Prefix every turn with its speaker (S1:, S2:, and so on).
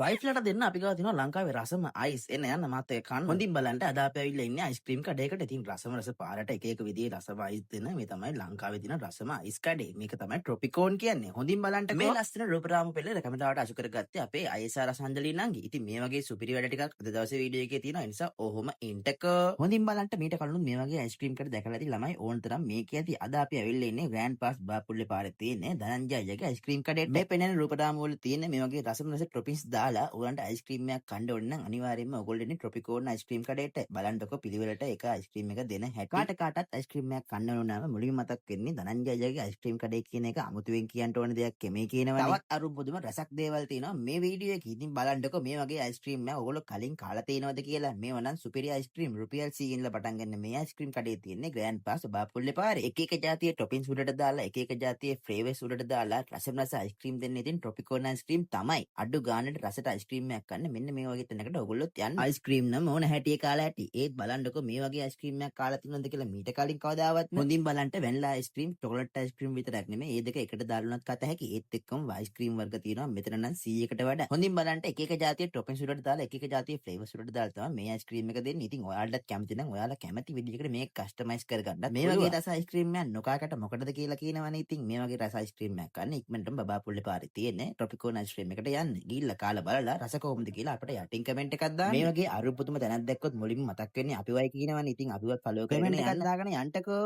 S1: වයිෆ්ලට දෙන්න අපි ගාව තියෙනවා ලංකාවේ රසම අයිස් එන්න යන්න මාත් එක්ක කන්න. හොඳින් බලන්න අද අපි ඇවිල්ලා ඉන්නේ අයිස්ක්‍රීම් කඩේකට. ඉතින් රසම රස පාරට එක එක විදිහේ රසම අයිස් දෙන මේ තමයි ලංකාවේ තියෙන රසම අයිස් කඩේ. මේක තමයි ට්‍රොපිකෝන් කියන්නේ. හොඳින් බලන්න මේ ලස්සන රූපරාම පෙළ රැකමතාවට අසු කරගත්තේ අපේ අයසා රසංජලී නංගි. ඉතින් මේ වගේ සුපිරි වැඩ ටිකක් අද දවසේ වීඩියෝ එකේ තියෙනවා. ඒ නිසා ඔහොම ඉන්ටක. හොඳින් බලන්න මීට කලින් මේ වගේ අයිස්ක්‍රීම් කඩ දැකලා ඇති ළමයි ඕන තරම් මේක ඇති. අද අපි ඇවිල්ලා ඉන්නේ ග්‍රෑන්ඩ් පාස් බාපුල්ලේ පාරේ තියෙන ධනංජයගේ අයිස්ක්‍රීම් කඩේට. මේ පෙනෙන රූපරාම වල තියෙන මේ වගේ රසම රස ටොපින්ස් දාලා ඔයගලන්ට අයිස්ක්‍රීම් එකක් කන්න ඕන නම් අනිවාර්යයෙන්ම ඔයගොල්ලෝ ඉන්නේ ට්‍රොපිකෝන් අයිස්ක්‍රීම් කඩේට. බලන්නකො පිළිවෙලට එක අයිස්ක්‍රීම් එක දෙන හැටි. කාටත් අයිස්ක්‍රීම් එකක් කන්න ඕන නම් මුලින්ම මතක් වෙන්නේ ධනංජයගේ අයිස්ක්‍රීම් කඩේ කියන එක. අමුතුවෙන් කියන්න ඕන දෙයක් මේ කියනවනේ. තවත් අරුම් පුදුම රසක් දේවල් තියෙනවා මේ වීඩියෝ එකේ. ඉතින් බලන්නකො මේ වගේ අයිස්ක්‍රීම් එක ඔයගොල්ලෝ කලින් කාලා තියෙනවද කියලා. මේව නම් සුපිරි අයිස්ක්‍රීම් රුපියල් 100 ඉඳලා පටන් ගන්න මේ අයිස්ක්‍රීම් කඩේ තියෙන්නේ ග්‍රෑන්ඩ් පාස් බාපුල්ලේ පාරේ. එක එක જાතියේ ටොපින්ස් උඩට දාලා එක එක જાතියේ ෆ්ලේවර්ස් උඩට දාලා රසම රස අයිස්ක්‍රීම් දෙන්නේ. ඉතින් ට්‍රොපිකෝන් අයිස්ක්‍රීම් තමයි. අඩු ගානට රසට අයිස්ක්‍රීම් එකක් ගන්න මෙන්න මේ වගේ තැනකට ඔයගොල්ලොත් යන්න. අයිස්ක්‍රීම් නම් ඕන හැටියේ කාලා ඇති. ඒත් බලන්නකො මේ වගේ අයිස්ක්‍රීම් එකක් කාලා තියෙනවද කියලා මීට කලින් කවදාවත් හොඳින් බලන්න වැනිලා අයිස්ක්‍රීම් චොකලට් අයිස්ක්‍රීම් විතරක් නෙමෙයි ඒ දෙක එකට දාලුණත් කත හැකි. ඒත් එක්කම අයිස්ක්‍රීම් වර්ග තියෙනවා මෙතන නම් 100කට වඩා. හොඳින් බලන්න එක එක જાතියේ ටොපින්ස් උඩට දාලා එක එක જાතියේ ෆ්ලේවර්ස් උඩට දාලා තමයි මේ අයිස්ක්‍රීම් එක දෙන්නේ. ඉතින් ඔයාලටත් කැමති නම් ඔයාලා කැමති විදිහකට මේක කස්ටමයිස් කරගන්න. මේ වගේ රස අයිස්ක්‍රීම් එකක් නොකාකට මොකටද කියලා කියනවනේ. ඉතින් මේ වගේ රස අයිස්ක්‍රීම් එකක් ගන්න ඉක්මනටම බබාපුල්ලේ පාරේ තියෙන්නේ ට්‍රොපිකෝන් අයිස්ක්‍රීම් එකට යන්න. ගිහිල්ලා කාලා බලලා රස කොහොමද කියලා අපිට යටින් කමෙන්ට් එකක් දාන්න. මේ වගේ අරුපුතුම තැනක් දැක්කොත් මුලින්ම මතක් වෙන්නේ අපි වයි කියනවනේ. ඉතින් අපිවත් ෆලෝ කරගෙන යන්න දාගෙන යන්නකෝ.